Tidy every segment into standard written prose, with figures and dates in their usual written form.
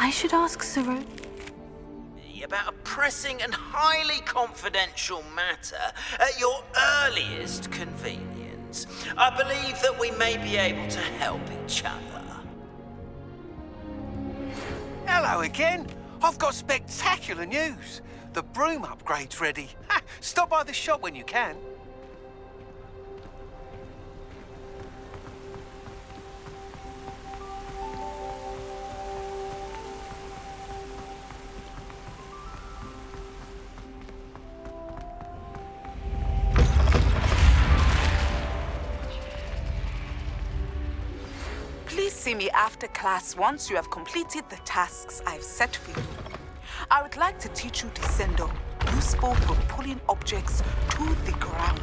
I should ask Sir... About a pressing and highly confidential matter at your earliest convenience. I believe that we may be able to help each other. Hello again. I've got spectacular news. The broom upgrade's ready. Stop by the shop when you can. Please see me after class once you have completed the tasks I've set for you. I would like to teach you Descendo, useful for pulling objects to the ground.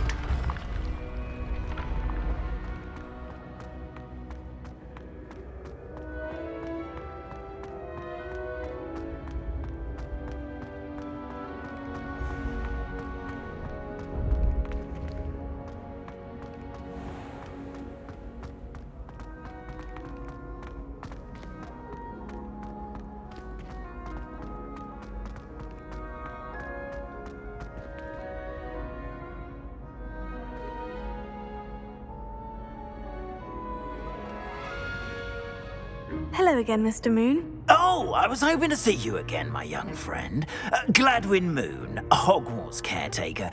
Hello again, Mr. Moon. Oh, I was hoping to see you again, my young friend. Gladwin Moon, Hogwarts caretaker,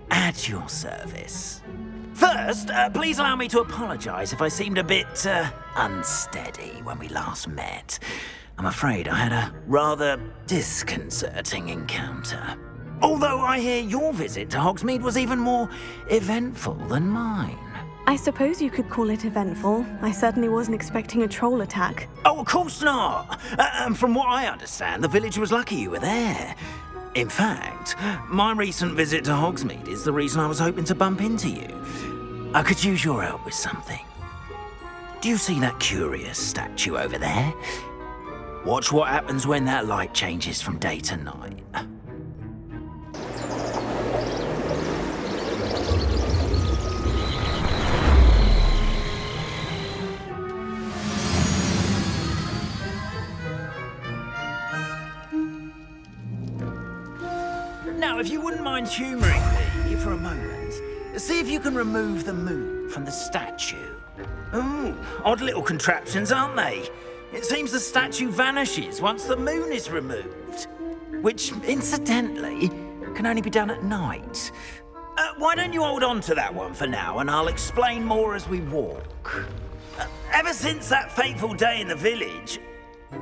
at your service. First, please allow me to apologise if I seemed a bit unsteady when we last met. I'm afraid I had a rather disconcerting encounter. Although I hear your visit to Hogsmeade was even more eventful than mine. I suppose you could call it eventful. I certainly wasn't expecting a troll attack. Oh, of course not. And from what I understand, the village was lucky you were there. In fact, my recent visit to Hogsmeade is the reason I was hoping to bump into you. I could use your help with something. Do you see that curious statue over there? Watch what happens when that light changes from day to night. Now, if you wouldn't mind humouring me for a moment, see if you can remove the moon from the statue. Ooh, odd little contraptions, aren't they? It seems the statue vanishes once the moon is removed. Which, incidentally, can only be done at night. Why don't you hold on to that one for now, and I'll explain more as we walk. Ever since that fateful day in the village,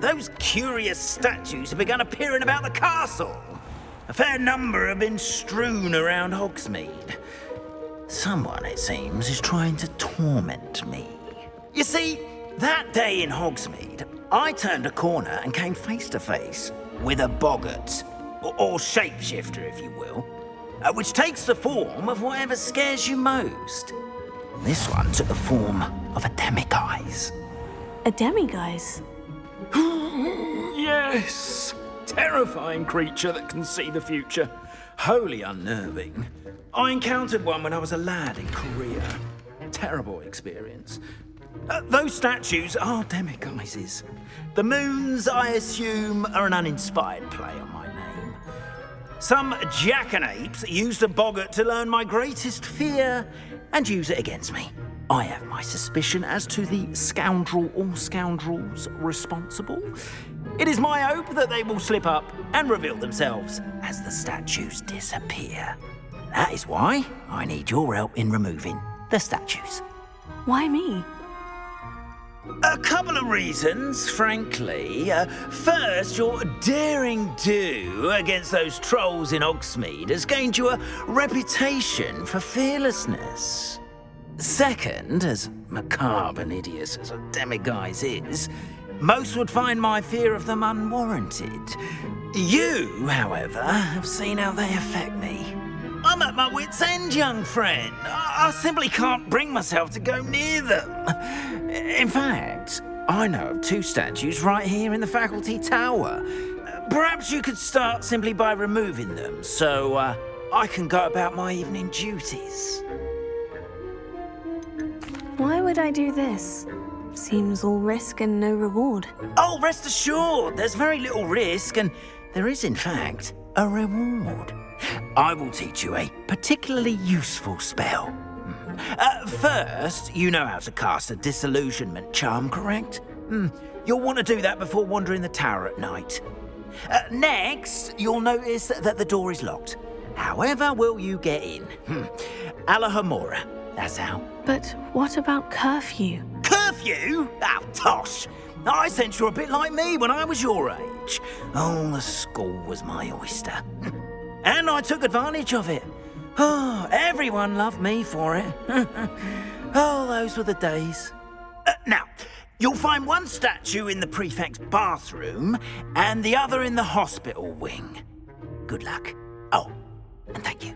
those curious statues have begun appearing about the castle. A fair number have been strewn around Hogsmeade. Someone, it seems, is trying to torment me. You see, that day in Hogsmeade, I turned a corner and came face to face with a boggart, or shapeshifter, if you will, which takes the form of whatever scares you most. This one took the form of a demiguise. A demiguise? Yes! Terrifying creature that can see the future. Wholly unnerving. I encountered one when I was a lad in Korea. Terrible experience. Those statues are demiguises. The moons, I assume, are an uninspired play on my name. Some jackanapes used a boggart to learn my greatest fear and use it against me. I have my suspicion as to the scoundrel or scoundrels responsible. It is my hope that they will slip up and reveal themselves as the statues disappear. That is why I need your help in removing the statues. Why me? A couple of reasons, frankly. First, your daring do against those trolls in Hogsmeade has gained you a reputation for fearlessness. Second, as macabre and hideous as a demiguise is, most would find my fear of them unwarranted. You, however, have seen how they affect me. I'm at my wit's end, young friend. I simply can't bring myself to go near them. In fact, I know of two statues right here in the faculty tower. Perhaps you could start simply by removing them, so I can go about my evening duties. Why would I do this? Seems all risk and no reward. Oh, rest assured, there's very little risk, and there is, in fact, a reward. I will teach you a particularly useful spell. First, you know how to cast a disillusionment charm, correct? You'll want to do that before wandering the tower at night. Next, you'll notice that the door is locked. However will you get in? Alahomora, that's how. But what about curfew? Curfew? Oh, tosh. I sense you're a bit like me when I was your age. Oh, the school was my oyster. And I took advantage of it. Oh, everyone loved me for it. Oh, those were the days. Now, you'll find one statue in the prefect's bathroom and the other in the hospital wing. Good luck. Oh, and thank you.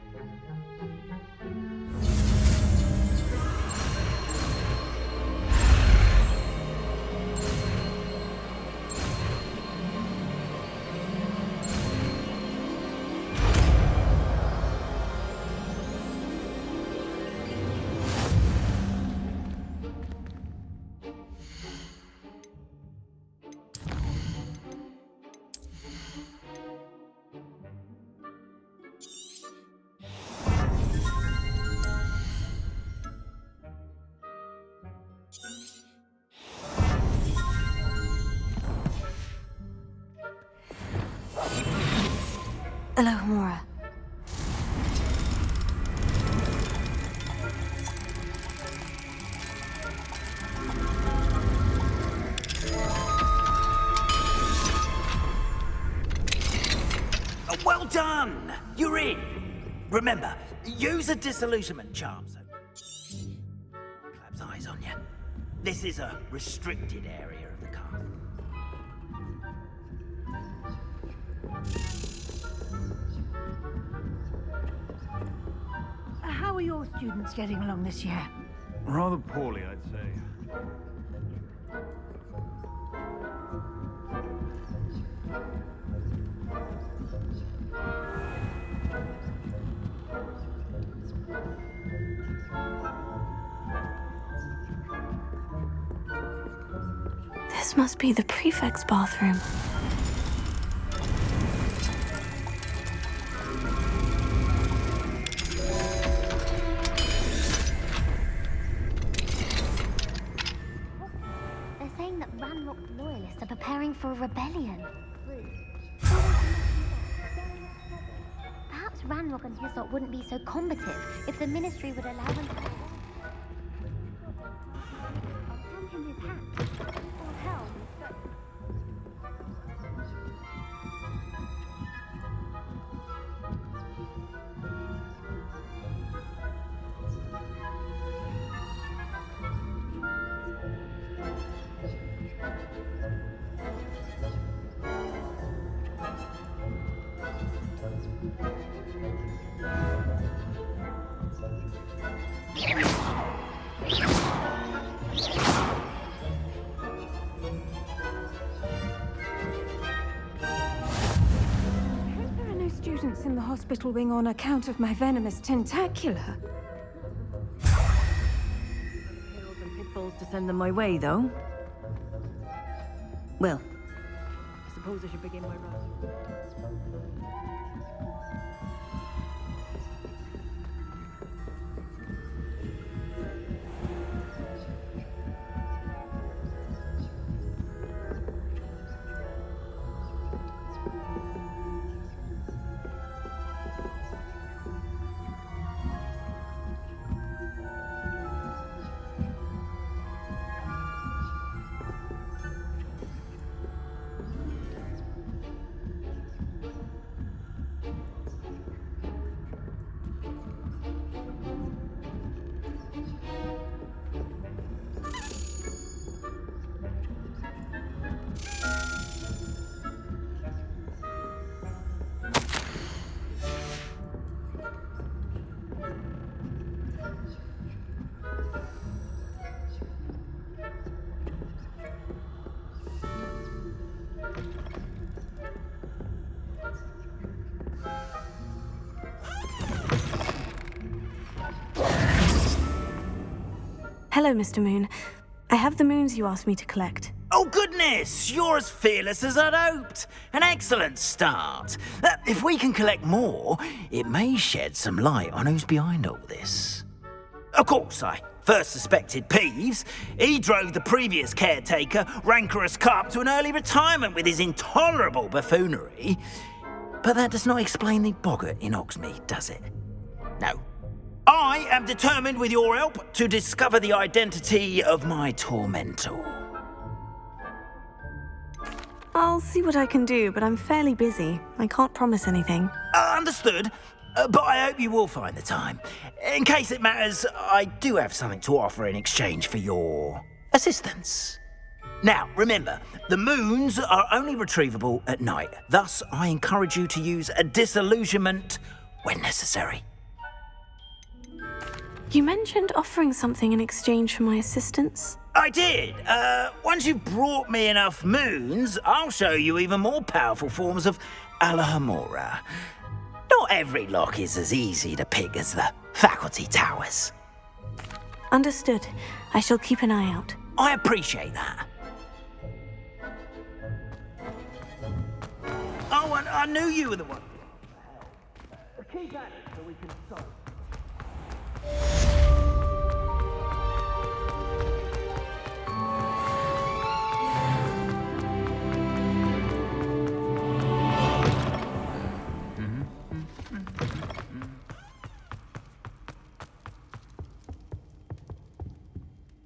Alahomora. Well done! You're in. Remember, use a disillusionment charm so claps eyes on you. This is a restricted area of the castle. How are your students getting along this year? Rather poorly, I'd say. This must be the prefect's bathroom. They're saying that Ranrock loyalists are preparing for a rebellion. Perhaps Ranrock and Hyssop wouldn't be so combative if the Ministry would allow them to... I'll hand him his hat. Or hell. There are no students in the hospital wing on account of my venomous tentacula. Pills and pitfalls to send them my way, though. Well, I suppose I should begin my run. Hello, Mr. Moon. I have of the moons you asked me to collect. Oh, goodness! You're as fearless as I'd hoped. An excellent start. If we can collect more, it may shed some light on who's behind all this. Of course, I first suspected Peeves. He drove the previous caretaker, Rancorous Carp, to an early retirement with his intolerable buffoonery. But that does not explain the boggart in Hogsmeade, does it? No. I am determined, with your help, to discover the identity of my tormentor. I'll see what I can do, but I'm fairly busy. I can't promise anything. Understood. But I hope you will find the time. In case it matters, I do have something to offer in exchange for your assistance. Now, remember, the moons are only retrievable at night. Thus, I encourage you to use a disillusionment when necessary. You mentioned offering something in exchange for my assistance? I did. Once you've brought me enough moons, I'll show you even more powerful forms of Alohomora. Not every lock is as easy to pick as the faculty towers. Understood. I shall keep an eye out. I appreciate that. Oh, and I knew you were the one. Keep at it so we can solve.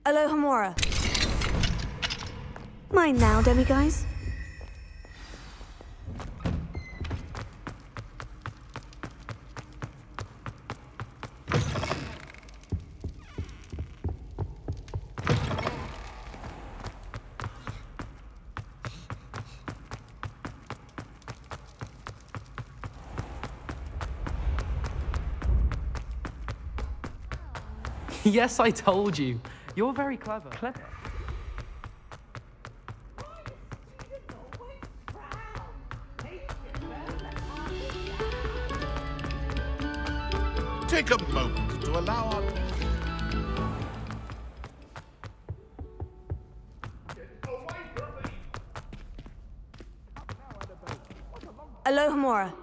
Alohomora. Mine now, demiguise. Yes, I told you. You're very clever. Clever? Take a moment to allow our... Alohomora.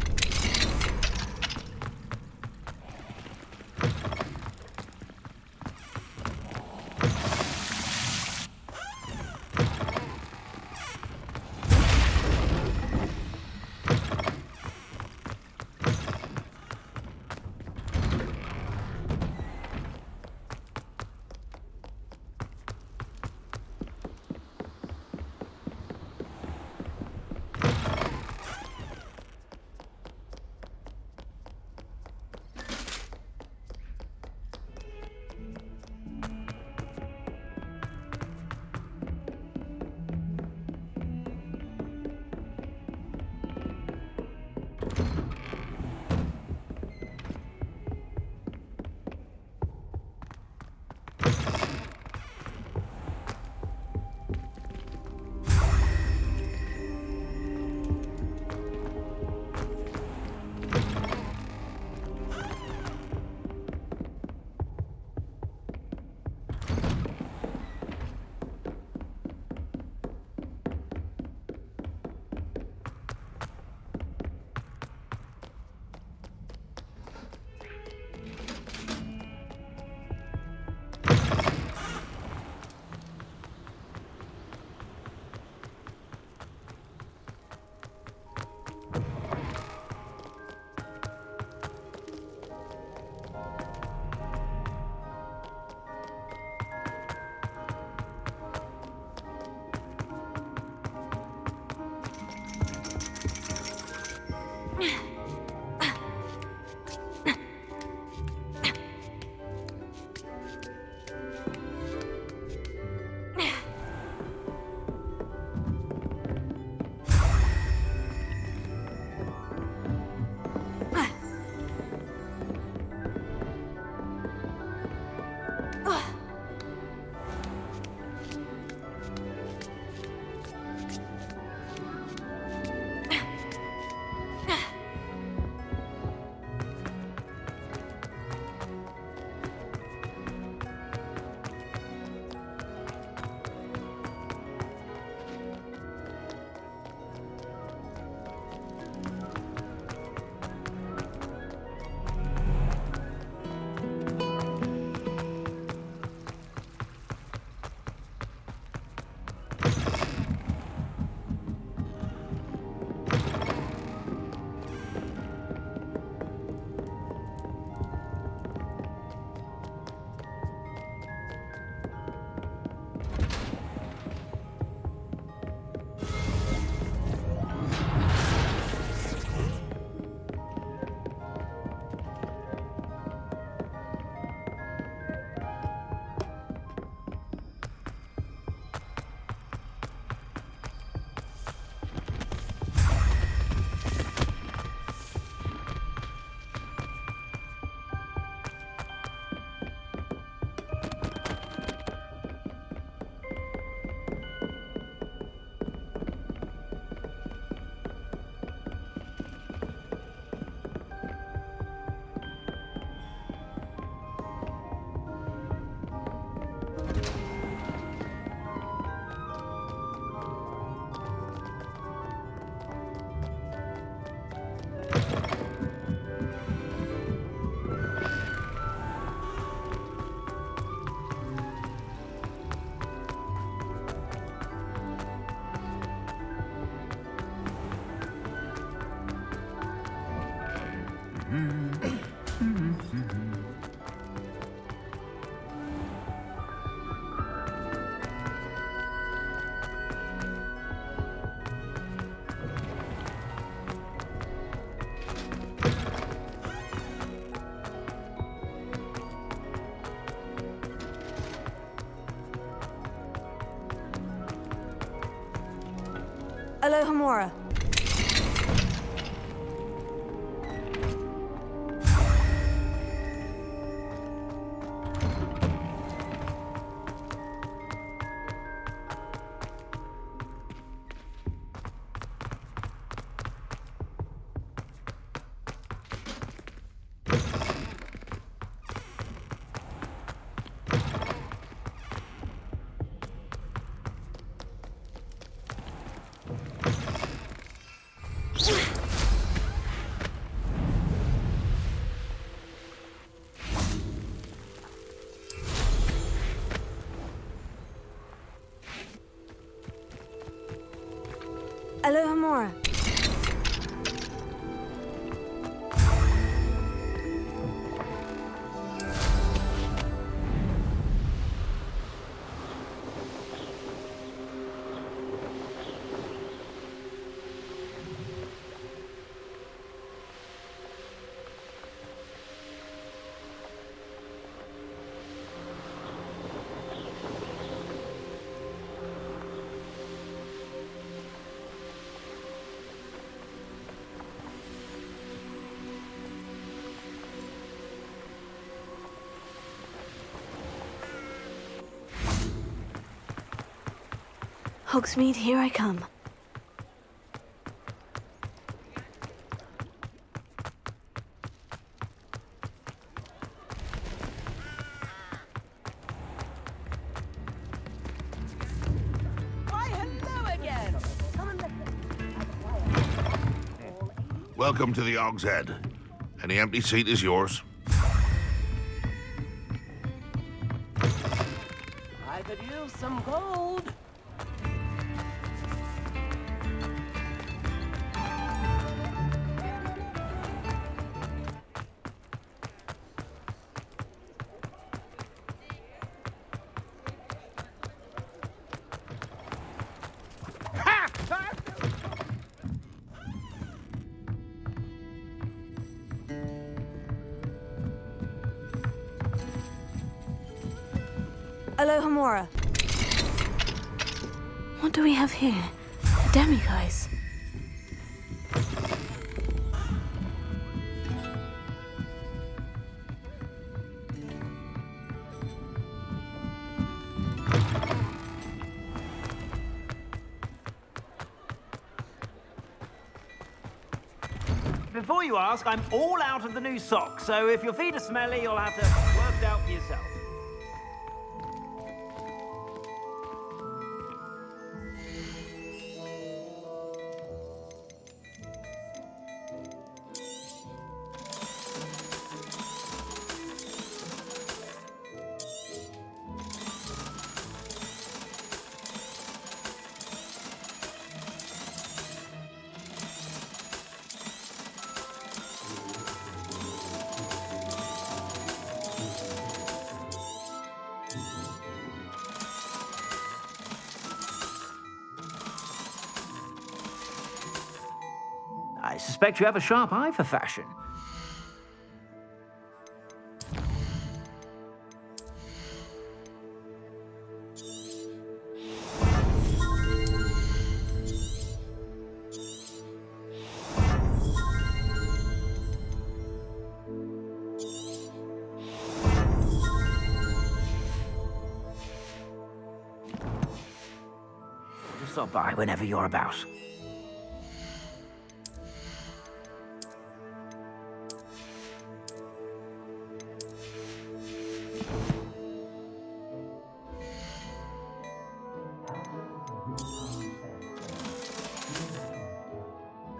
Alohomora. Alohomora. Hogsmeade, here I come. Welcome to the Og's Head. Any empty seat is yours. I could use some gold. Alohomora. What do we have here? A demiguise. Before you ask, I'm all out of the new socks, so if your feet are smelly, you'll have to work it out for yourself. I suspect you have a sharp eye for fashion. Just stop by whenever you're about.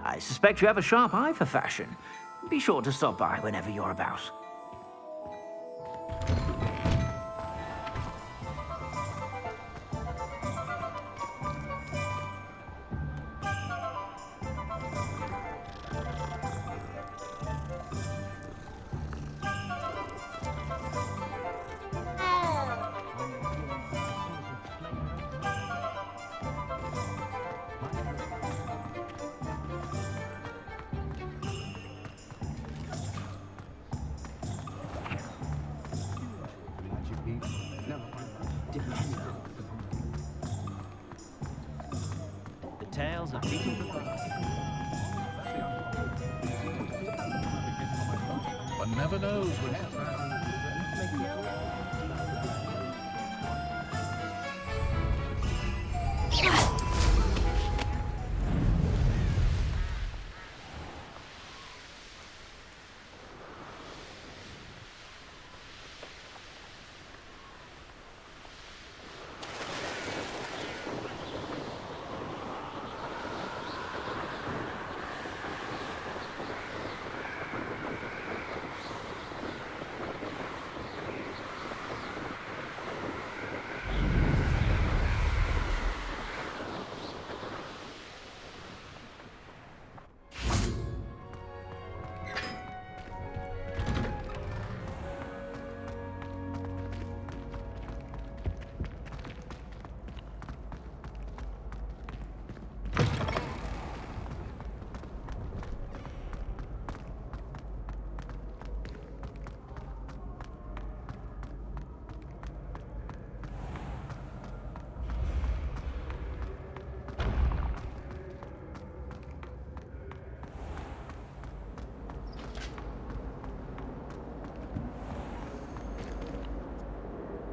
I suspect you have a sharp eye for fashion. Be sure to stop by whenever you're about. One never knows when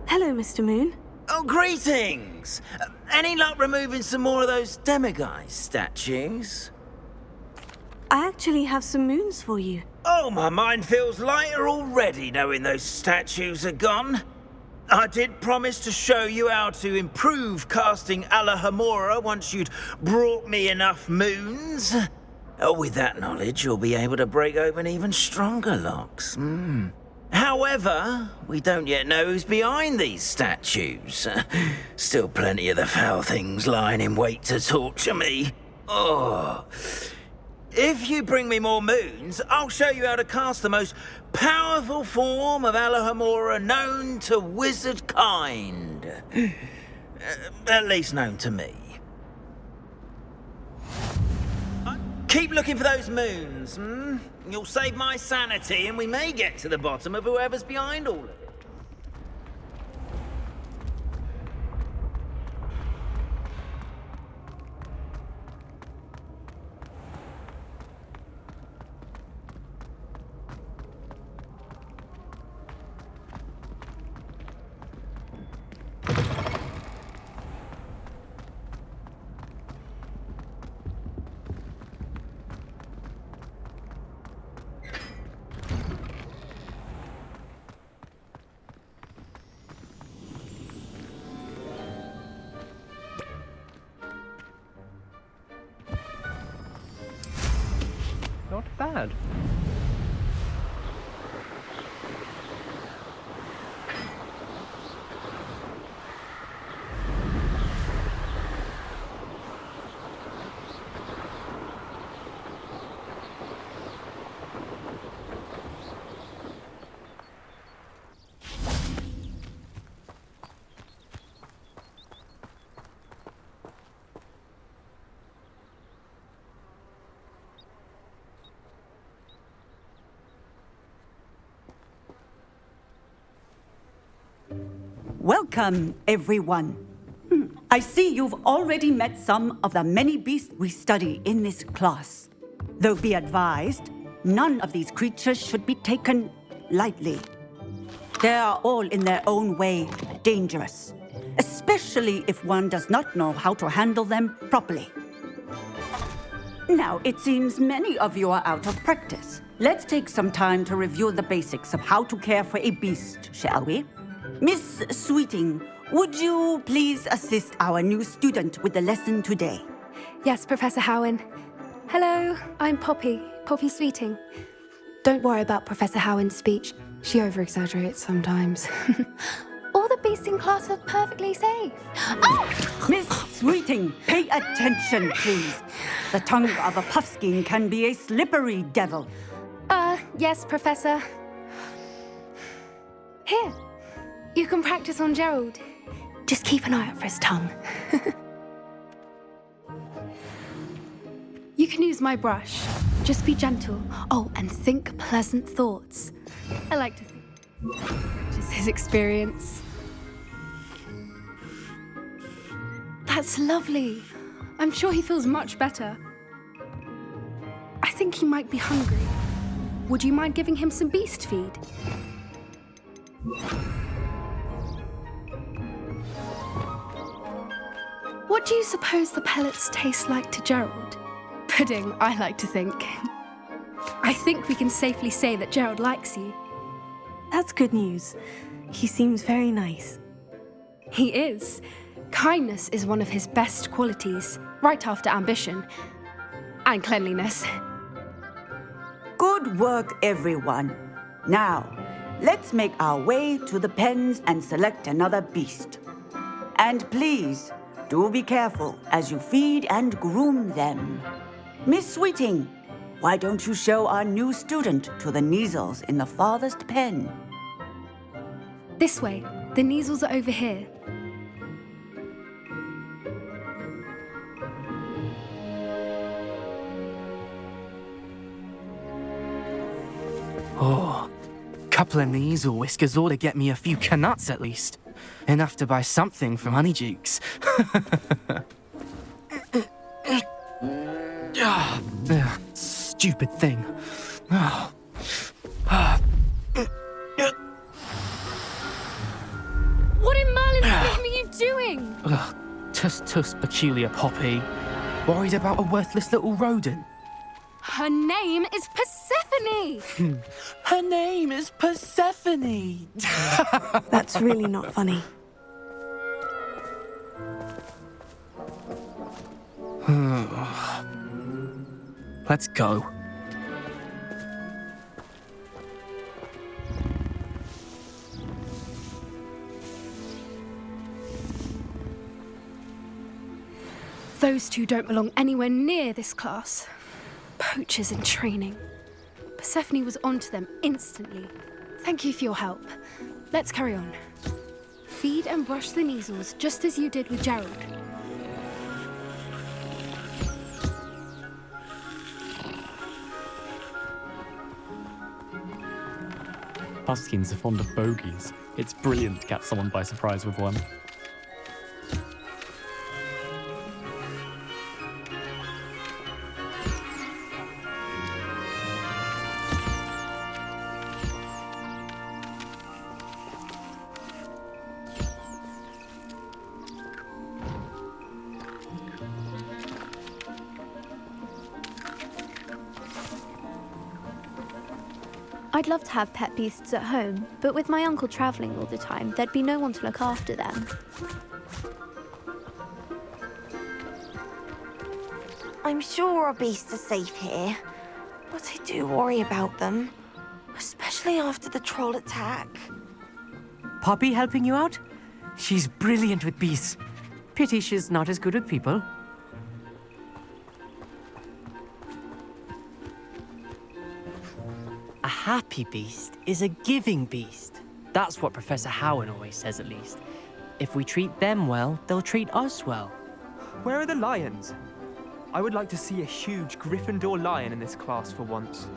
Hello, Mr. Moon. Oh, greetings! Any luck removing some more of those demiguise statues? I actually have some moons for you. Oh, my mind feels lighter already knowing those statues are gone. I did promise to show you how to improve casting Alohomora once you'd brought me enough moons. Oh, with that knowledge, you'll be able to break open even stronger locks. However, we don't yet know who's behind these statues. Still plenty of the foul things lying in wait to torture me. Oh. If you bring me more moons, I'll show you how to cast the most powerful form of Alohomora known to wizard kind. At least known to me. Keep looking for those moons, You'll save my sanity and we may get to the bottom of whoever's behind all of it. Not bad. Welcome, everyone. I see you've already met some of the many beasts we study in this class. Though be advised, none of these creatures should be taken lightly. They are all in their own way dangerous, especially if one does not know how to handle them properly. Now, it seems many of you are out of practice. Let's take some time to review the basics of how to care for a beast, shall we? Miss Sweeting, would you please assist our new student with the lesson today? Yes, Professor Howen. Hello, I'm Poppy Sweeting. Don't worry about Professor Howen's speech. She over-exaggerates sometimes. All the beasts in class are perfectly safe. Oh! Miss Sweeting, pay attention, please. The tongue of a puffskein can be a slippery devil. Yes, Professor. Here. You can practice on Gerald. Just keep an eye out for his tongue. You can use my brush. Just be gentle. Oh, and think pleasant thoughts. I like to think. Just his experience. That's lovely. I'm sure he feels much better. I think he might be hungry. Would you mind giving him some beast feed? What do you suppose the pellets taste like to Gerald? Pudding, I like to think. I think we can safely say that Gerald likes you. That's good news. He seems very nice. He is. Kindness is one of his best qualities, right after ambition. And cleanliness. Good work, everyone. Now, let's make our way to the pens and select another beast. And please, do be careful as you feed and groom them. Miss Sweeting, why don't you show our new student to the Neasels in the farthest pen? This way. The Neasels are over here. Oh, couple of Neasel whiskers ought to get me a few canuts at least. Enough to buy something from Honeydukes. Stupid thing. What in Merlin's name are you doing? Tuss, peculiar Poppy. Worried about a worthless little rodent. Her name is Persephone! Her name is Persephone! That's really not funny. Let's go. Those two don't belong anywhere near this class. Poachers in training. Persephone was onto them instantly. Thank you for your help. Let's carry on. Feed and brush the Neasels just as you did with Gerald. Puskins are fond of bogies. It's brilliant to catch someone by surprise with one. I'd love to have pet beasts at home, but with my uncle travelling all the time, there'd be no one to look after them. I'm sure our beasts are safe here, but I do worry about them, especially after the troll attack. Poppy helping you out? She's brilliant with beasts. Pity she's not as good with people. A happy beast is a giving beast. That's what Professor Howen always says, at least. If we treat them well, they'll treat us well. Where are the lions? I would like to see a huge Gryffindor lion in this class for once.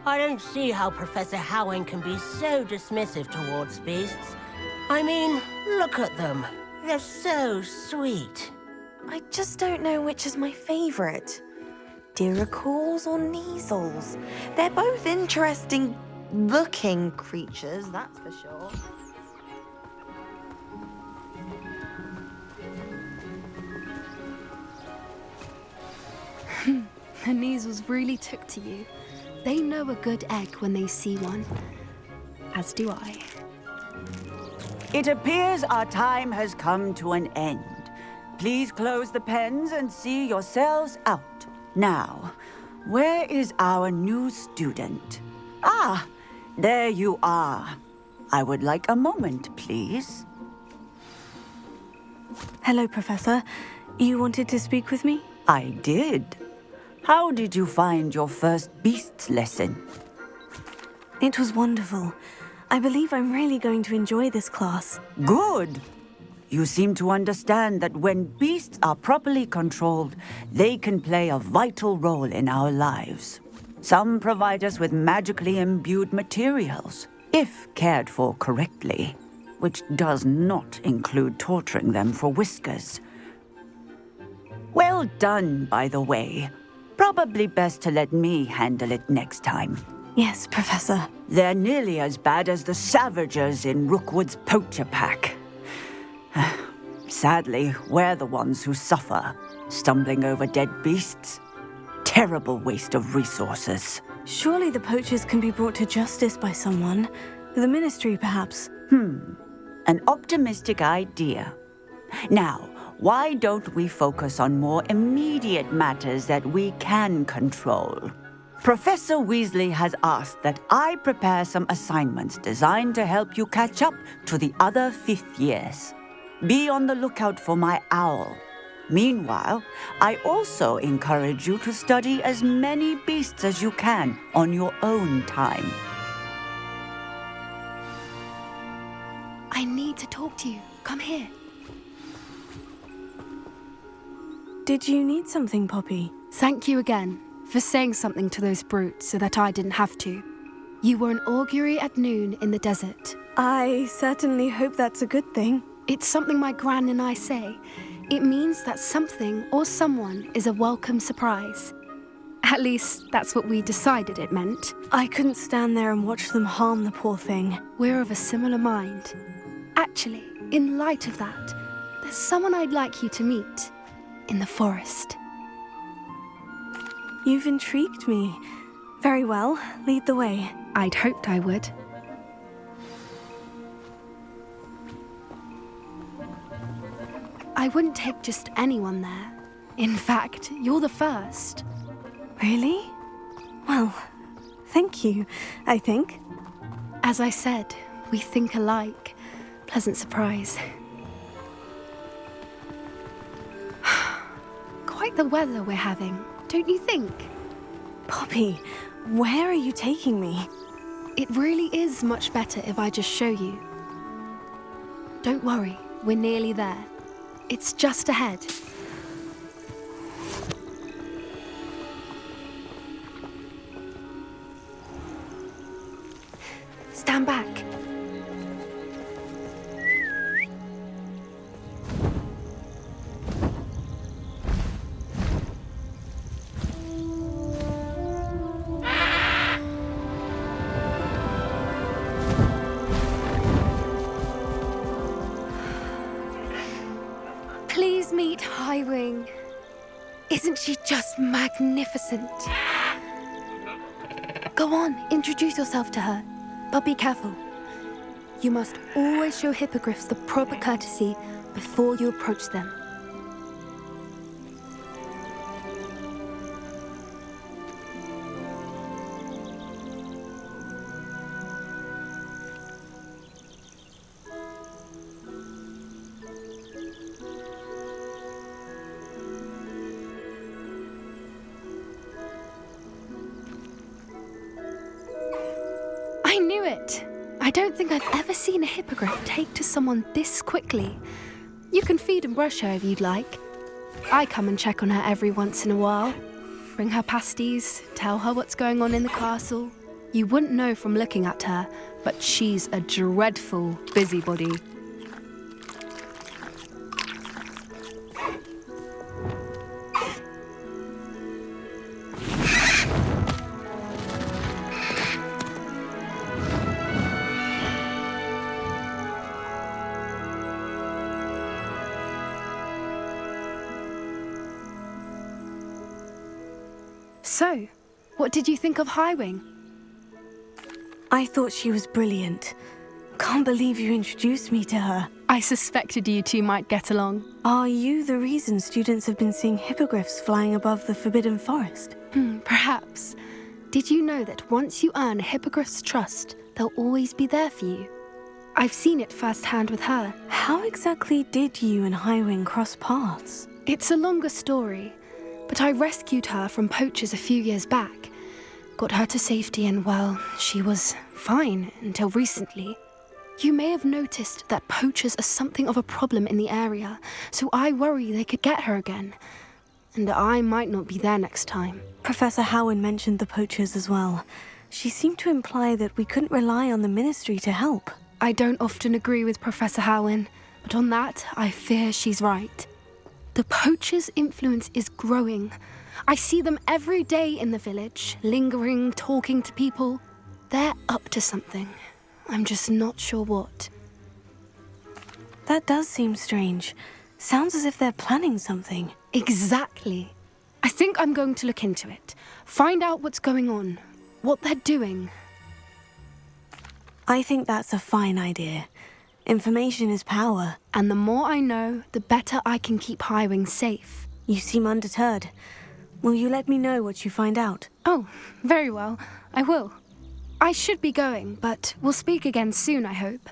I don't see how Professor Howen can be so dismissive towards beasts. I mean, look at them. They're so sweet. I just don't know which is my favourite. Diracools or Neasels? They're both interesting looking creatures, that's for sure. The Neasels really took to you. They know a good egg when they see one. As do I. It appears our time has come to an end. Please close the pens and see yourselves out. Now, where is our new student? Ah, there you are. I would like a moment, please. Hello, Professor. You wanted to speak with me? I did. How did you find your first beasts lesson? It was wonderful. I believe I'm really going to enjoy this class. Good. You seem to understand that when beasts are properly controlled, they can play a vital role in our lives. Some provide us with magically imbued materials, if cared for correctly. which does not include torturing them for whiskers. Well done, by the way. Probably best to let me handle it next time. Yes, Professor. They're nearly as bad as the Savagers in Rookwood's poacher pack. Sadly, we're the ones who suffer, stumbling over dead beasts. Terrible waste of resources. Surely the poachers can be brought to justice by someone. The Ministry, perhaps. An optimistic idea. Now, why don't we focus on more immediate matters that we can control? Professor Weasley has asked that I prepare some assignments designed to help you catch up to the other 5th years. Be on the lookout for my owl. Meanwhile, I also encourage you to study as many beasts as you can on your own time. I need to talk to you. Come here. Did you need something, Poppy? Thank you again for saying something to those brutes so that I didn't have to. You were an augury at noon in the desert. I certainly hope that's a good thing. It's something my gran and I say. It means that something or someone is a welcome surprise. At least, that's what we decided it meant. I couldn't stand there and watch them harm the poor thing. We're of a similar mind. Actually, in light of that, there's someone I'd like you to meet. In the forest. You've intrigued me. Very well, lead the way. I'd hoped I would. I wouldn't take just anyone there. In fact, you're the first. Really? Well, thank you, I think. As I said, we think alike. Pleasant surprise. Quite the weather we're having, don't you think? Poppy, where are you taking me? It really is much better if I just show you. Don't worry, we're nearly there. It's just ahead. Stand back. Please meet Highwing. Isn't she just magnificent? Go on, introduce yourself to her. But be careful. You must always show hippogriffs the proper courtesy before you approach them. I knew it! I don't think I've ever seen a hippogriff take to someone this quickly. You can feed and brush her if you'd like. I come and check on her every once in a while. Bring her pasties, tell her what's going on in the castle. You wouldn't know from looking at her, but she's a dreadful busybody. So, what did you think of Highwing? I thought she was brilliant. Can't believe you introduced me to her. I suspected you two might get along. Are you the reason students have been seeing hippogriffs flying above the Forbidden Forest? Perhaps. Did you know that once you earn a hippogriff's trust, they'll always be there for you? I've seen it firsthand with her. How exactly did you and Highwing cross paths? It's a longer story, but I rescued her from poachers a few years back. Got her to safety and, well, she was fine until recently. You may have noticed that poachers are something of a problem in the area, so I worry they could get her again. And I might not be there next time. Professor Howin mentioned the poachers as well. She seemed to imply that we couldn't rely on the Ministry to help. I don't often agree with Professor Howin, but on that, I fear she's right. The poachers' influence is growing. I see them every day in the village, lingering, talking to people. They're up to something. I'm just not sure what. That does seem strange. Sounds as if they're planning something. Exactly. I think I'm going to look into it. Find out what's going on, what they're doing. I think that's a fine idea. Information is power. And the more I know, the better I can keep Highwing safe. You seem undeterred. Will you let me know what you find out? Oh, very well. I will. I should be going, but we'll speak again soon, I hope.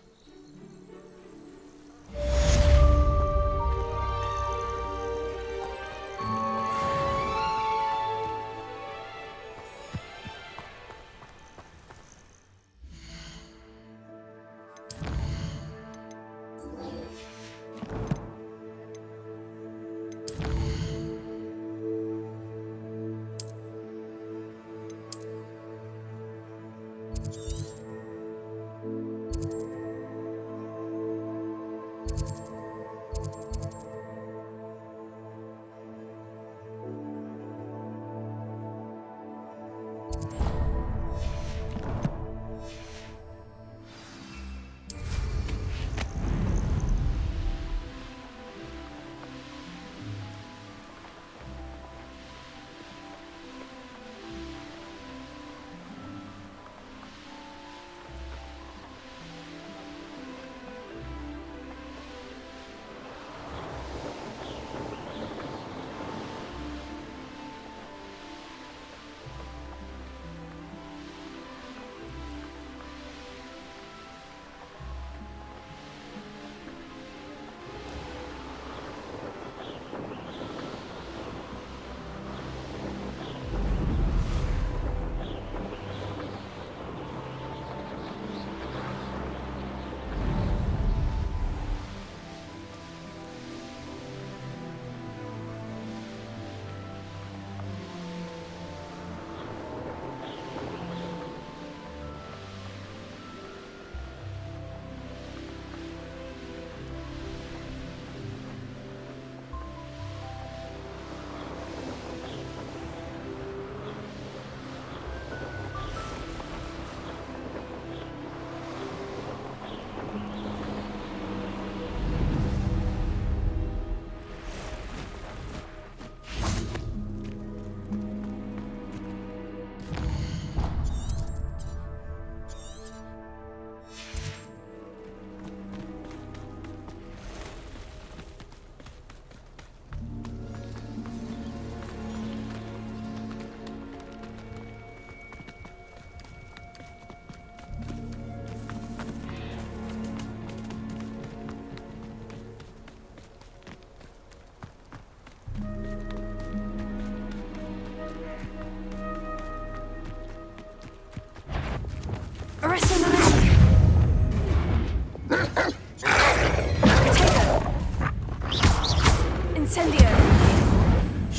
Incendio!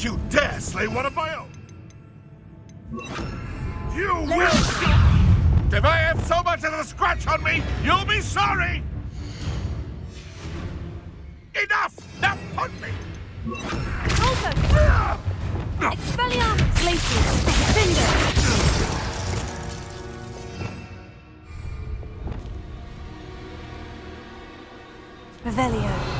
You dare slay one of my own? You will! If I have so much as a scratch on me, you'll be sorry! Enough! Now put me! Also! Expelliarmus! Glacius! Finger! Revelio.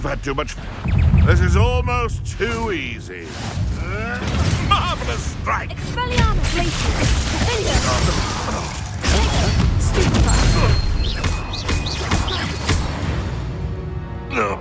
you've had too much. This is almost too easy. Marvelous strike! Expelliarmus! No.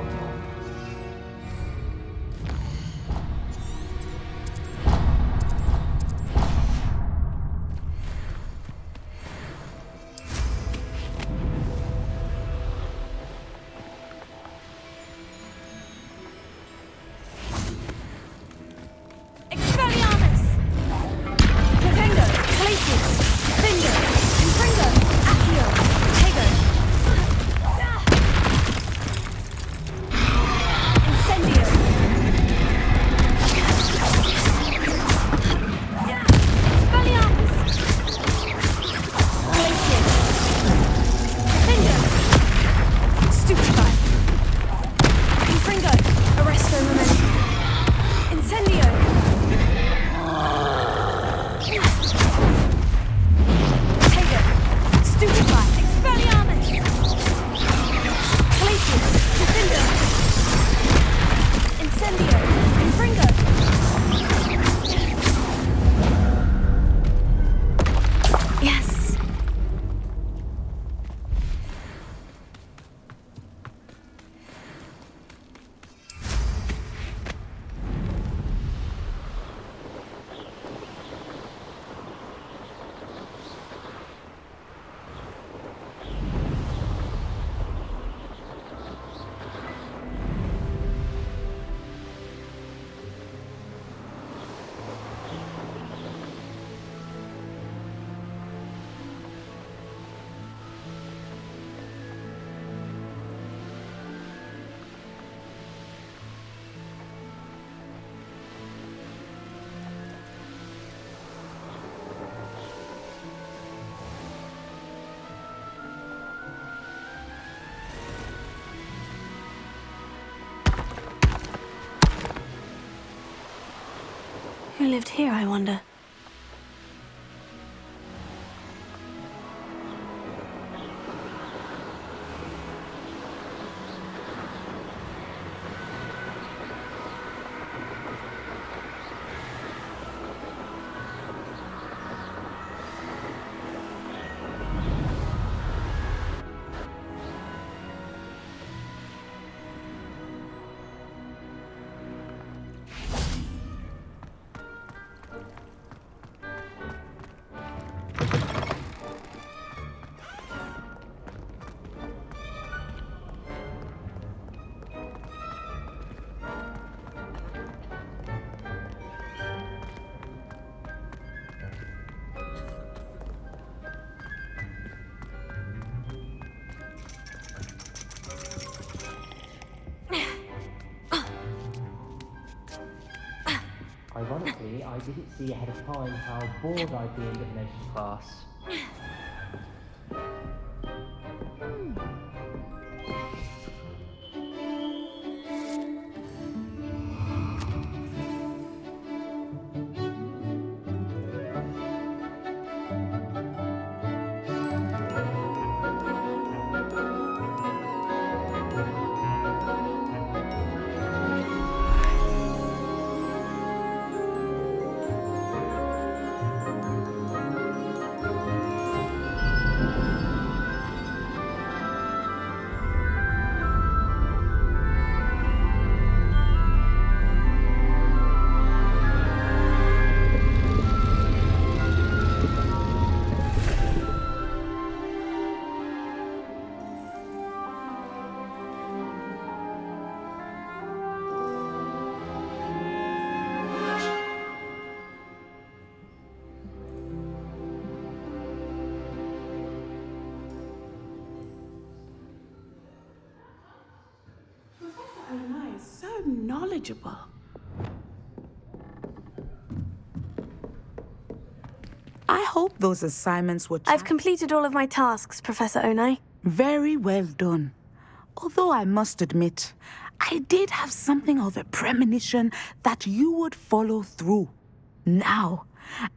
Who lived here, I wonder? Ironically, I didn't see ahead of time how bored I'd be in divination class. Knowledgeable. I hope those assignments were... I've completed all of my tasks, Professor Onai. Very well done. Although I must admit, I did have something of a premonition that you would follow through. Now,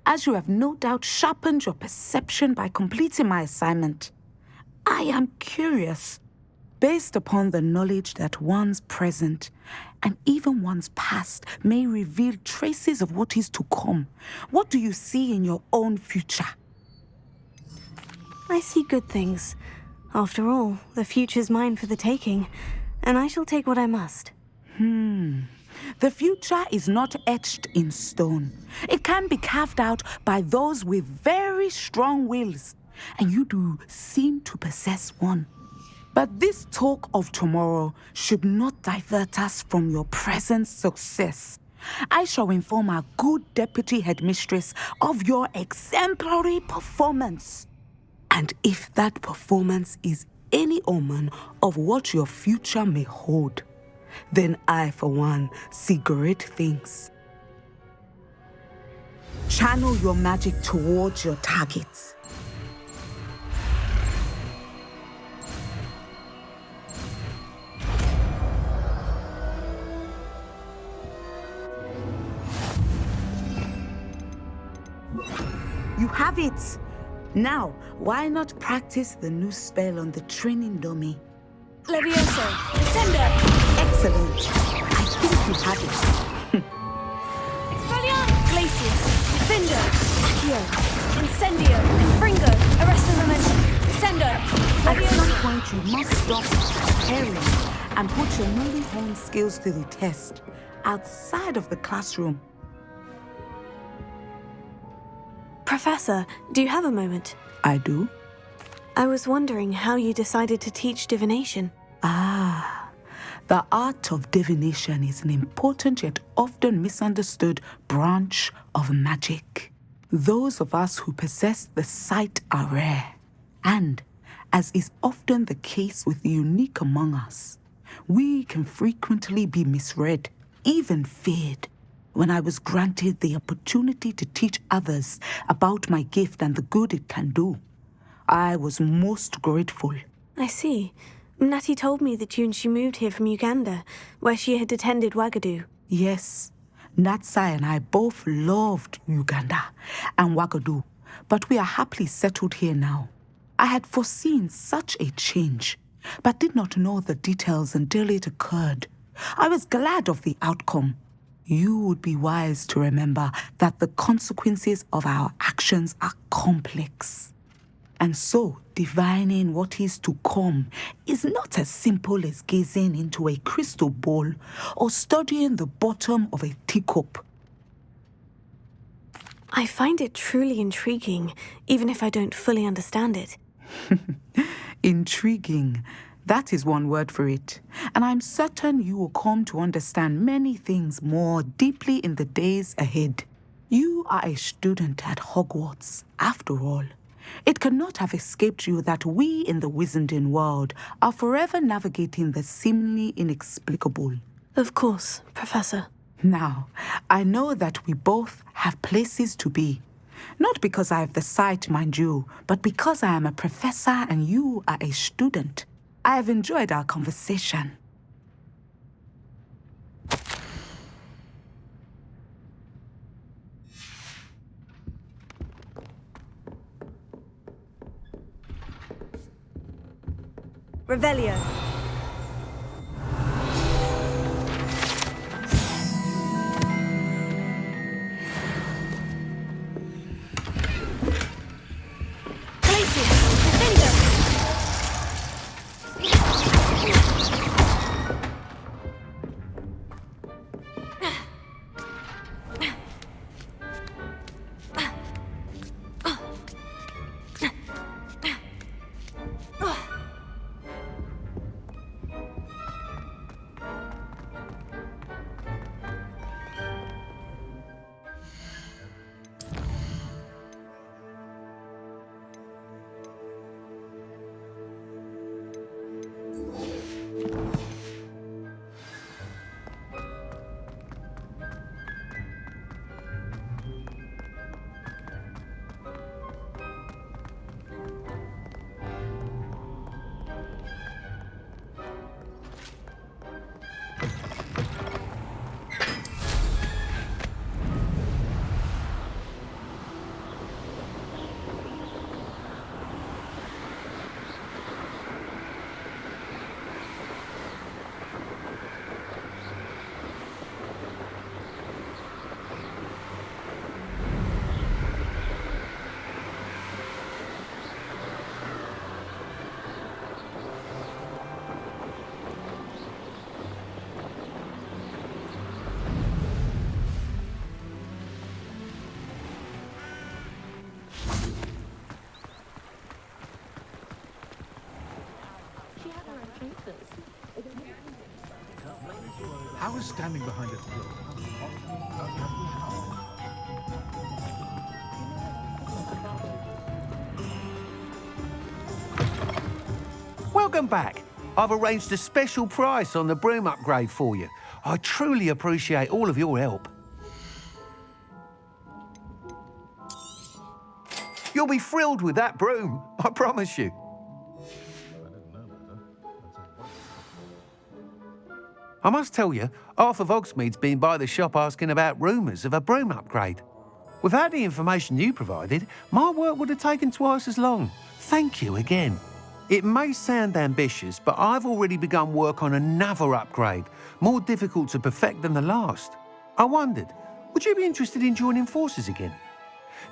as you have no doubt sharpened your perception by completing my assignment, I am curious. based upon the knowledge that one's present and even one's past may reveal traces of what is to come. What do you see in your own future? I see good things. After all, the future's mine for the taking, and I shall take what I must. The future is not etched in stone. It can be carved out by those with very strong wills, and you do seem to possess one. But this talk of tomorrow should not divert us from your present success. I shall inform our good deputy headmistress of your exemplary performance. And if that performance is any omen of what your future may hold, then I, for one, see great things. Channel your magic towards your targets. You have it! Now, why not practice the new spell on the training dummy? Levioso, Descender! Excellent! I think you have it. Expelliarmus! Glacius, Defender, Accio, Incendio, Confringo, Arresto Momentum, Descendo, At some point, you must stop preparing and put your newly honed skills to the test outside of the classroom. Professor, do you have a moment? I do. I was wondering how you decided to teach divination. The art of divination is an important yet often misunderstood branch of magic. Those of us who possess the sight are rare, and, as is often the case with the unique among us, we can frequently be misread, even feared. When I was granted the opportunity to teach others about my gift and the good it can do, I was most grateful. I see. Natty told me that you and she moved here from Uganda, where she had attended Wagadu. Yes, Natsai and I both loved Uganda and Wagadu, but we are happily settled here now. I had foreseen such a change, but did not know the details until it occurred. I was glad of the outcome. You would be wise to remember that the consequences of our actions are complex. And so, divining what is to come is not as simple as gazing into a crystal ball or studying the bottom of a teacup. I find it truly intriguing, even if I don't fully understand it. Intriguing. That is one word for it. And I'm certain you will come to understand many things more deeply in the days ahead. You are a student at Hogwarts, after all. It cannot have escaped you that we in the Wizarding world are forever navigating the seemingly inexplicable. Of course, Professor. Now, I know that we both have places to be. Not because I have the sight, mind you, but because I am a professor and you are a student. I have enjoyed our conversation. Revelio. How is standing behind a door? Welcome back. I've arranged a special price on the broom upgrade for you. I truly appreciate all of your help. You'll be thrilled with that broom, I promise you. I must tell you, half of Hogsmeade's been by the shop asking about rumours of a broom upgrade. Without the information you provided, my work would have taken twice as long. Thank you again. It may sound ambitious, but I've already begun work on another upgrade, more difficult to perfect than the last. I wondered, would you be interested in joining forces again?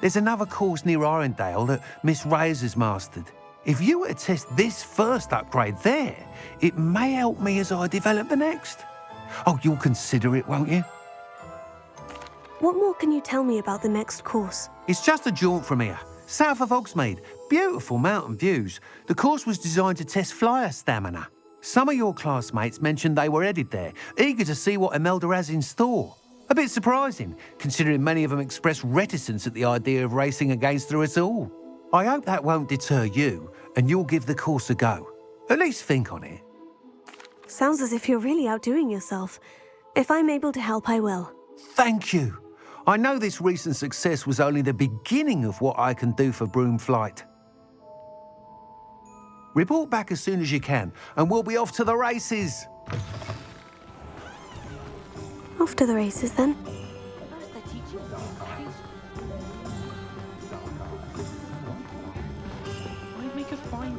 There's another course near Arendelle that Miss Reyes has mastered. If you were to test this first upgrade there, it may help me as I develop the next. Oh, you'll consider it, won't you? What more can you tell me about the next course? It's just a jaunt from here, south of Hogsmeade. Beautiful mountain views. The course was designed to test flyer stamina. Some of your classmates mentioned they were headed there, eager to see what Imelda has in store. A bit surprising, considering many of them expressed reticence at the idea of racing against her at all. I hope that won't deter you, and you'll give the course a go. At least think on it. Sounds as if you're really outdoing yourself. If I'm able to help, I will. Thank you. I know this recent success was only the beginning of what I can do for broom flight. Report back as soon as you can, and we'll be off to the races. Off to the races, then. I'd make a fine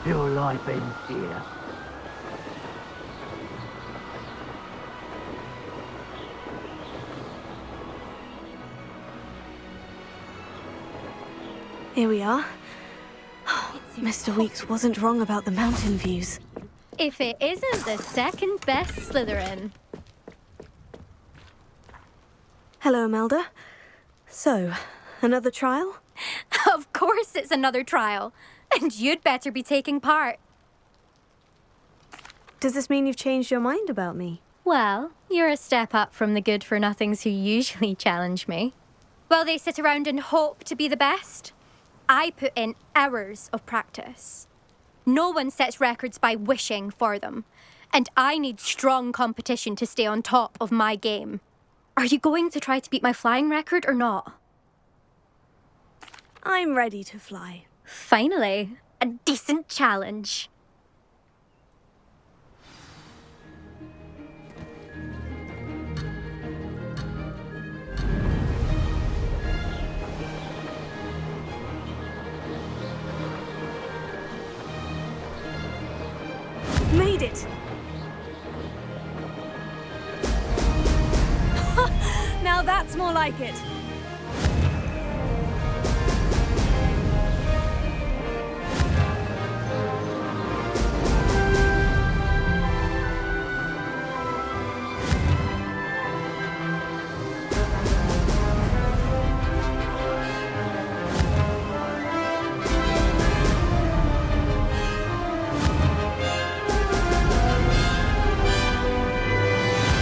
Your life ends here. Here we are. Mr. Weeks wasn't wrong about the mountain views. If it isn't the second best Slytherin. Hello, Imelda. So, another trial? Of course it's another trial. And you'd better be taking part. Does this mean you've changed your mind about me? Well, you're a step up from the good-for-nothings who usually challenge me. While they sit around and hope to be the best, I put in hours of practice. No one sets records by wishing for them, and I need strong competition to stay on top of my game. Are you going to try to beat my flying record or not? I'm ready to fly. Finally, a decent challenge. Made it! Now that's more like it.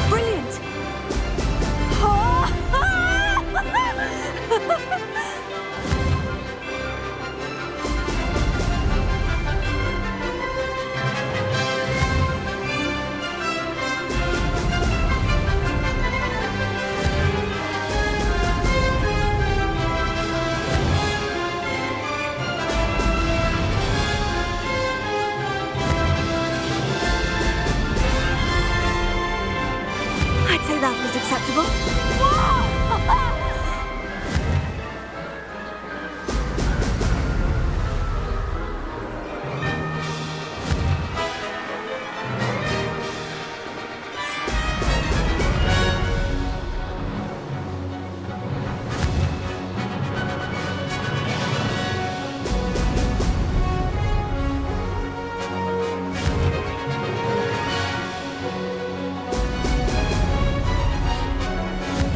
Brilliant! I'd say that was acceptable.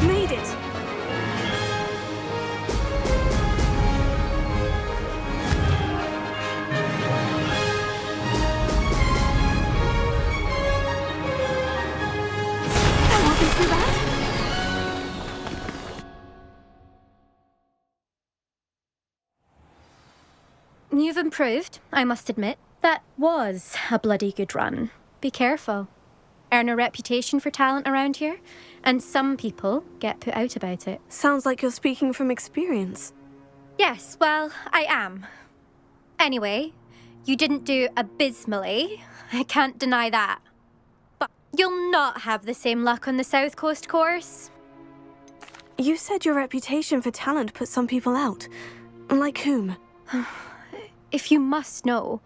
Made it! That wasn't too bad. You've improved, I must admit. That was a bloody good run. Be careful. Earn a reputation for talent around here, and some people get put out about it. Sounds like you're speaking from experience. Yes, well, I am. Anyway, you didn't do abysmally. I can't deny that. But you'll not have the same luck on the South Coast course. You said your reputation for talent put some people out. Like whom? If you must know,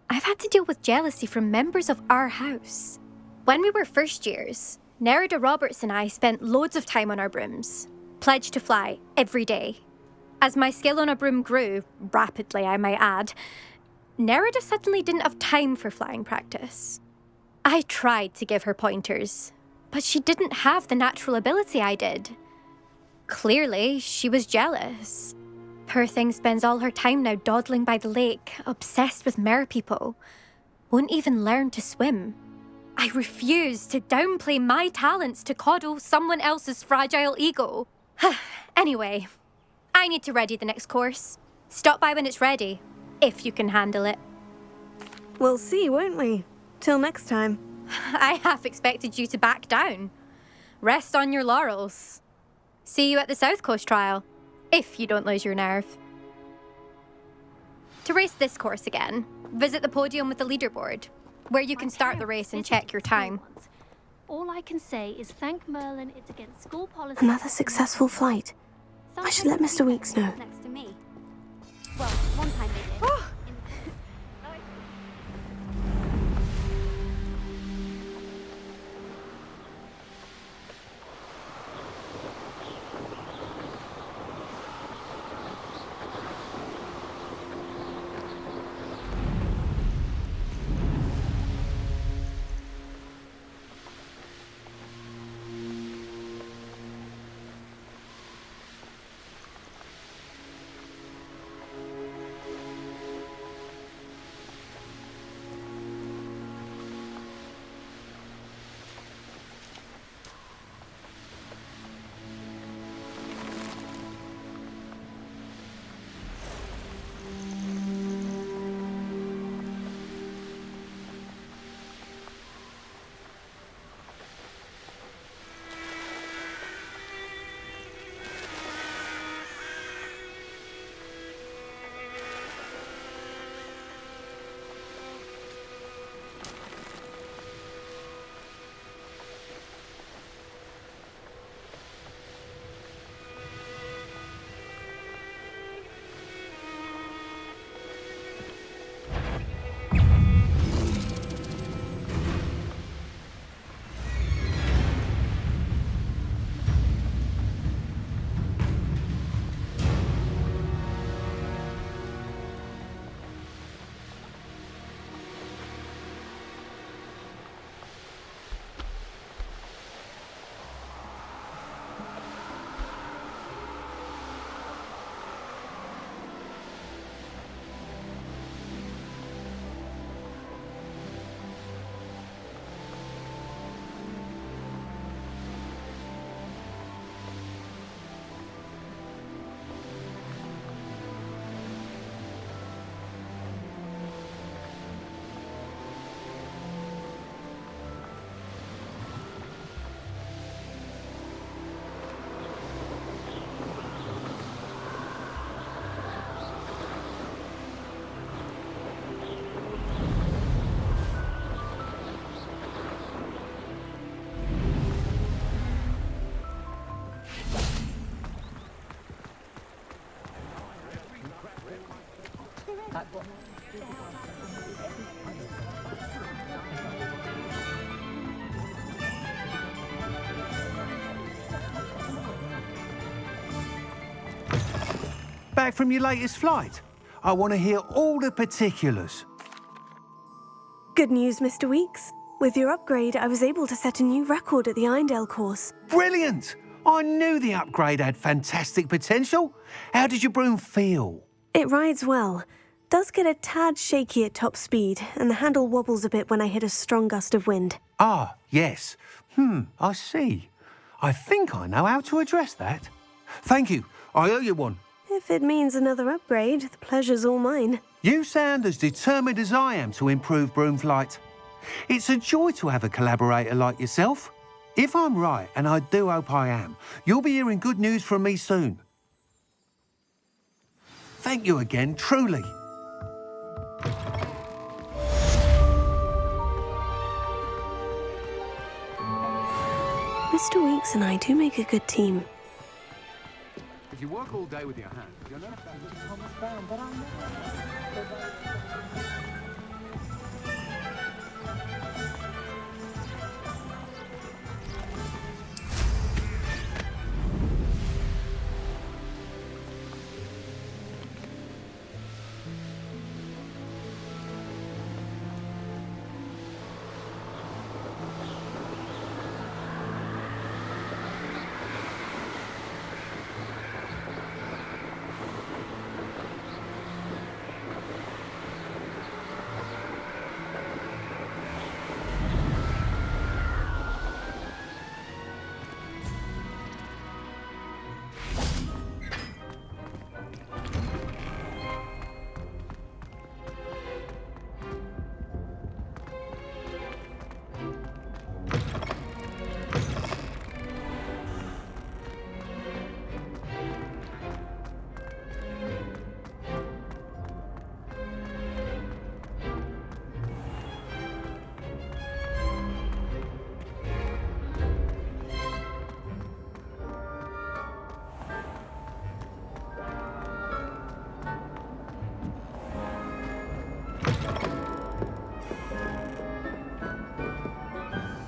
I've had to deal with jealousy from members of our house. When we were first years, Nerida Roberts and I spent loads of time on our brooms, pledged to fly every day. As my skill on a broom grew, rapidly I might add, Nerida suddenly didn't have time for flying practice. I tried to give her pointers, but she didn't have the natural ability I did. Clearly, she was jealous. Poor thing spends all her time now dawdling by the lake, obsessed with merpeople. Won't even learn to swim. I refuse to downplay my talents to coddle someone else's fragile ego. Anyway, I need to ready the next course. Stop by when it's ready, if you can handle it. We'll see, won't we? Till next time. I half expected you to back down. Rest on your laurels. See you at the South Coast trial, if you don't lose your nerve. To race this course again, visit the podium with the leaderboard, where you can start the race and check your time. All I can say is thank Merlin, it's against school policy. Another successful flight. I should let Mr. Weeks know. Next to me. Well, one time they did. Back from your latest flight? I want to hear all the particulars. Good news, Mr. Weeks. With your upgrade, I was able to set a new record at the Irondale course. Brilliant! I knew the upgrade had fantastic potential. How did your broom feel? It rides well. Does get a tad shaky at top speed, and the handle wobbles a bit when I hit a strong gust of wind. Ah, yes. I see. I think I know how to address that. Thank you. I owe you one. If it means another upgrade, the pleasure's all mine. You sound as determined as I am to improve broom flight. It's a joy to have a collaborator like yourself. If I'm right, and I do hope I am, you'll be hearing good news from me soon. Thank you again, truly. Mr. Weeks and I do make a good team. If you work all day with your hands, you'll never find but I'm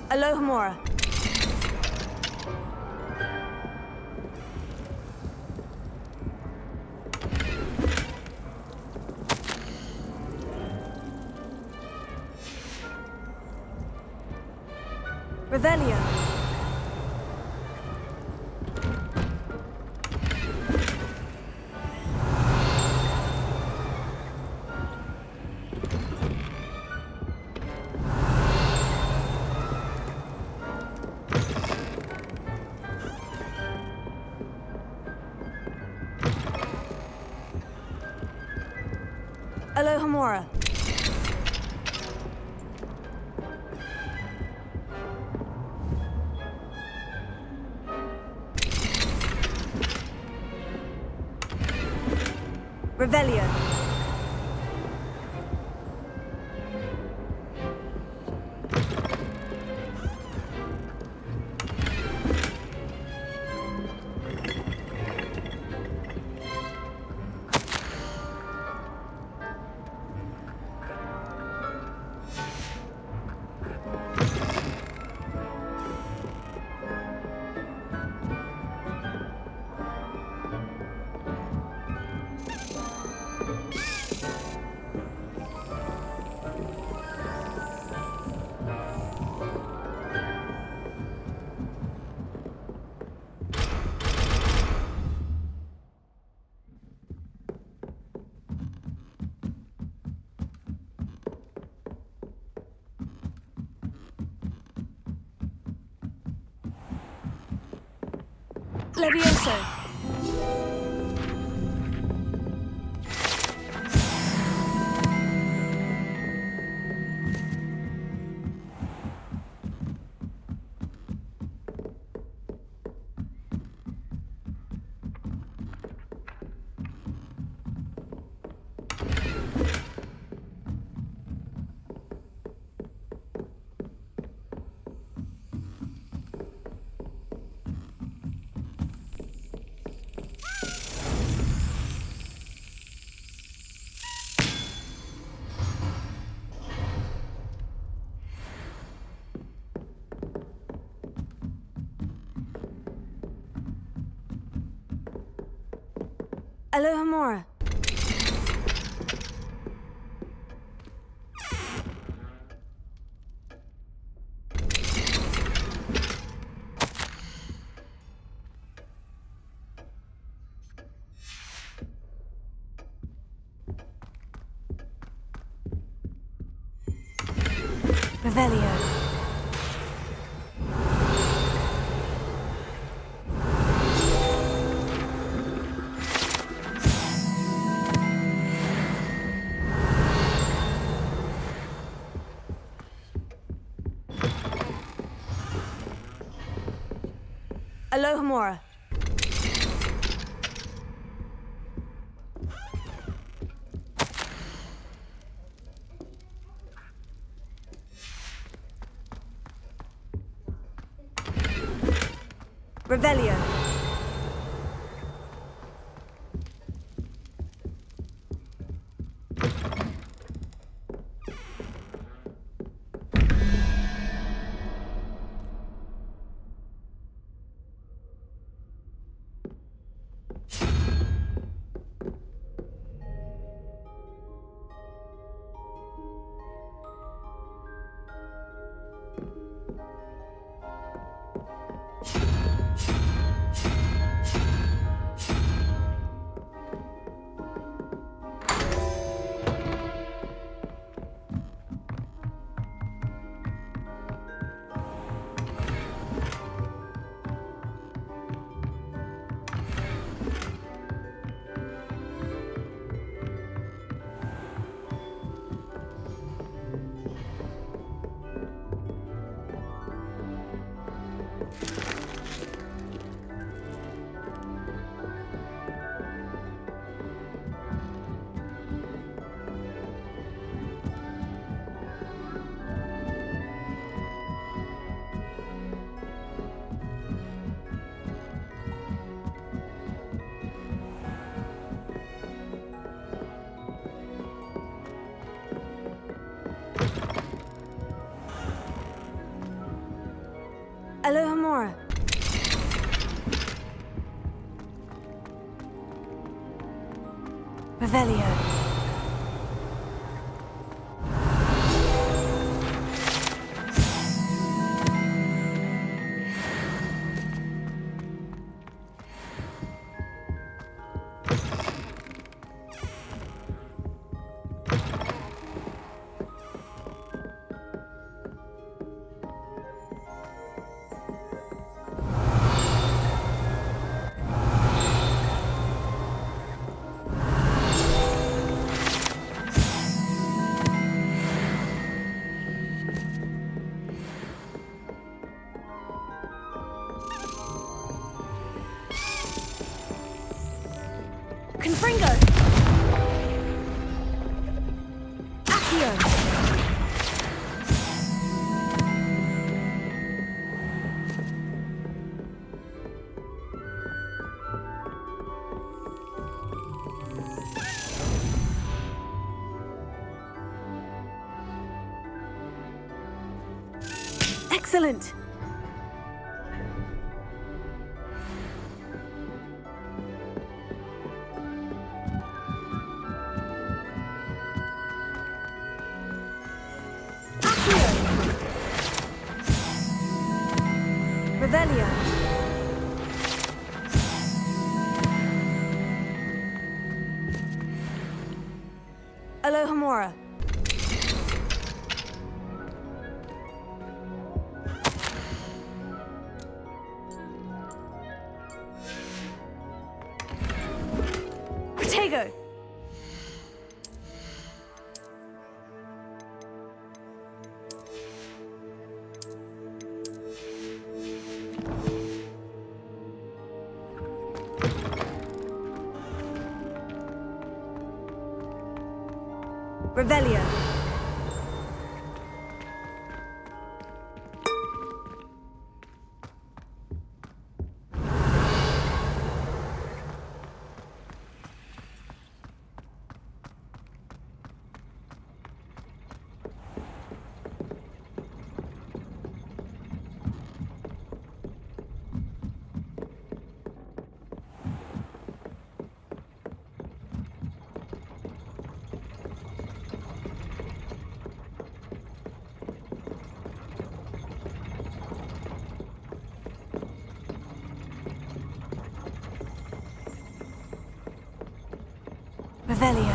Aloha Mora. Revelio. Aloha Mora. Revelio. Levioso. Alohomora. Revelio. Alohomora. Revelio. Alohomora. Revelio. Confringo! Accio! Excellent! Revelio. Alohomora. Protego. Revelio. Revelio.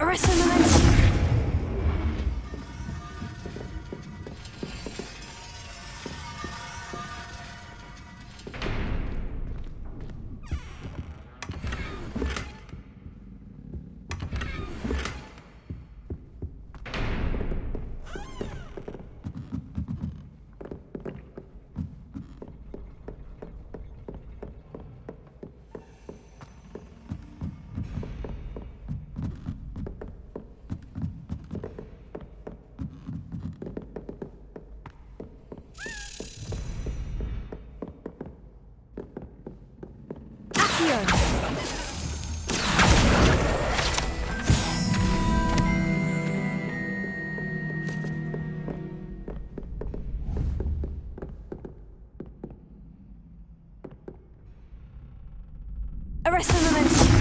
Arrest the momentum. Arrest the momentum.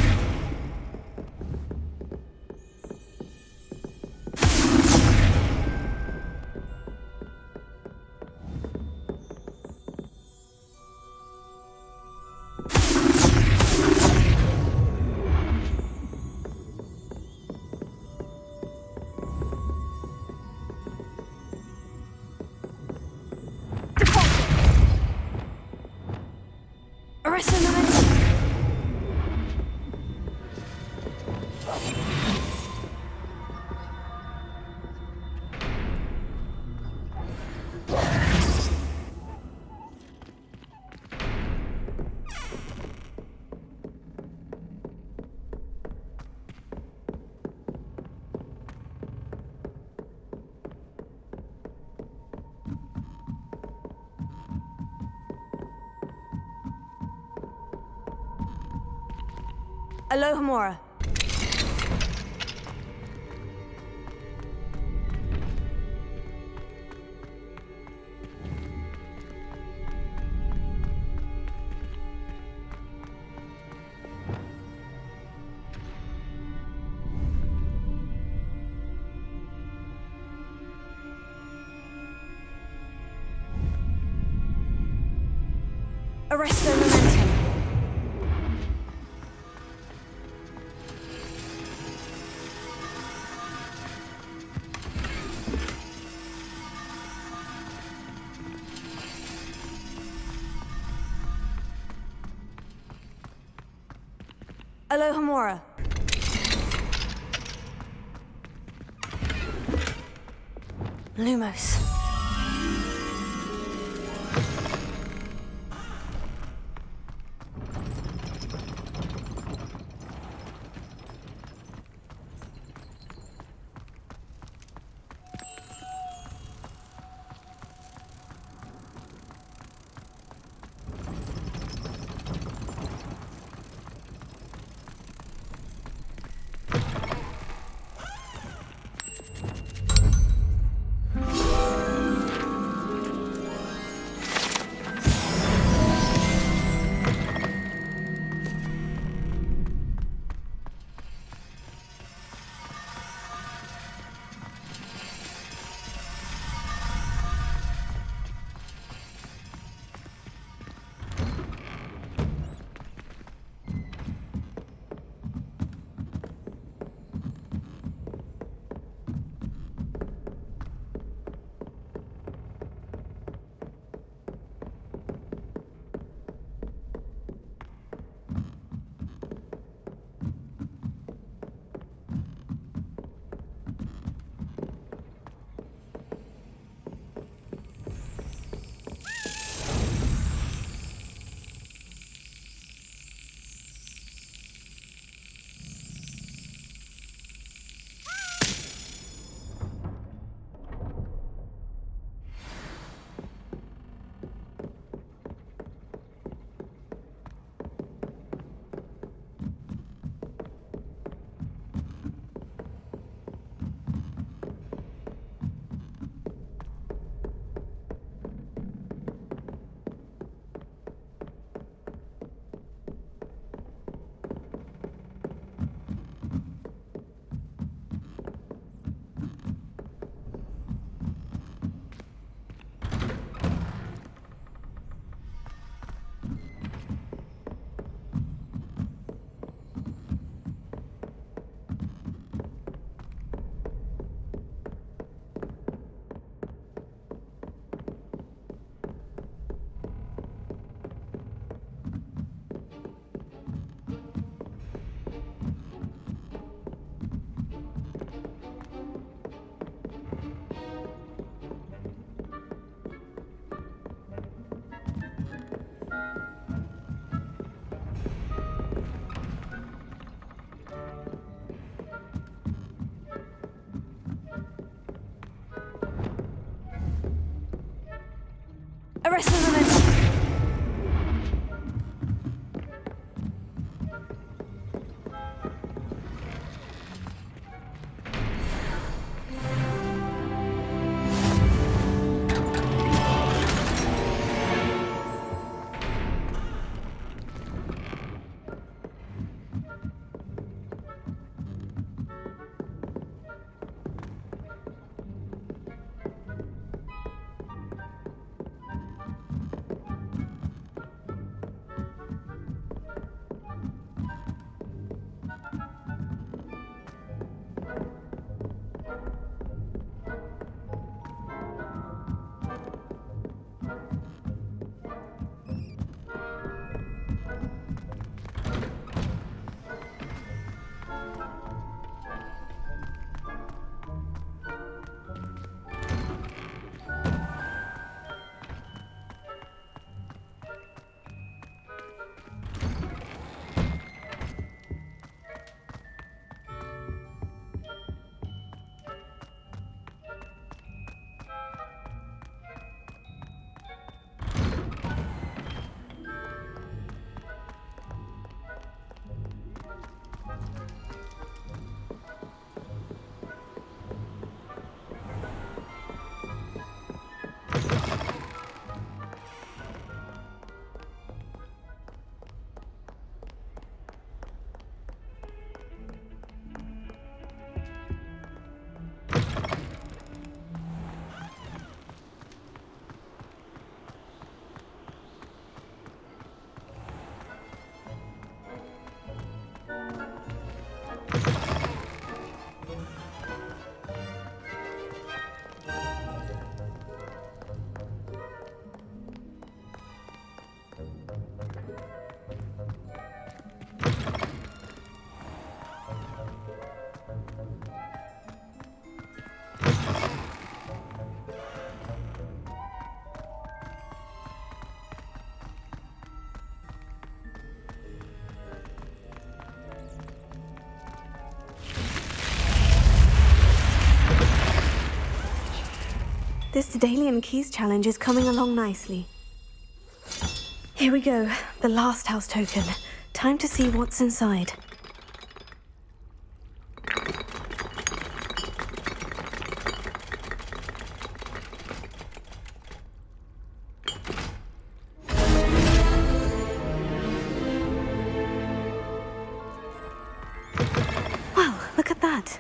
Alohomora. Arrest the momentum. Alohomora. Lumos. This Daedalian Keys challenge is coming along nicely. Here we go, the last house token. Time to see what's inside. Well, look at that.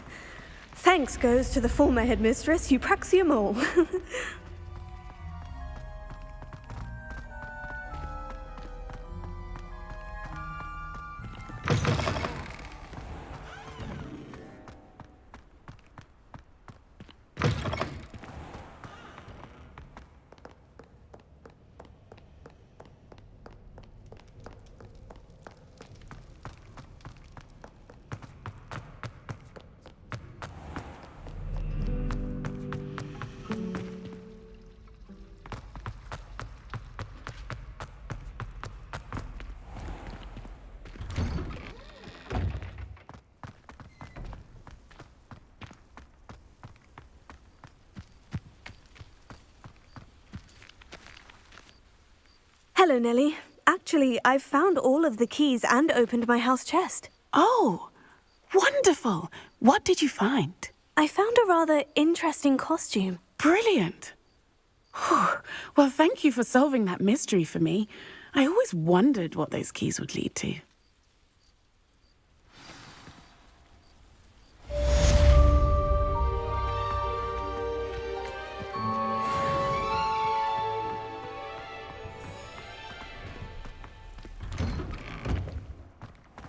Thanks goes to the former headmistress, Eupraxia Mole. Hello, Nellie. Actually, I've found all of the keys and opened my house chest. Oh, wonderful. What did you find? I found a rather interesting costume. Brilliant. Whew. Well, thank you for solving that mystery for me. I always wondered what those keys would lead to.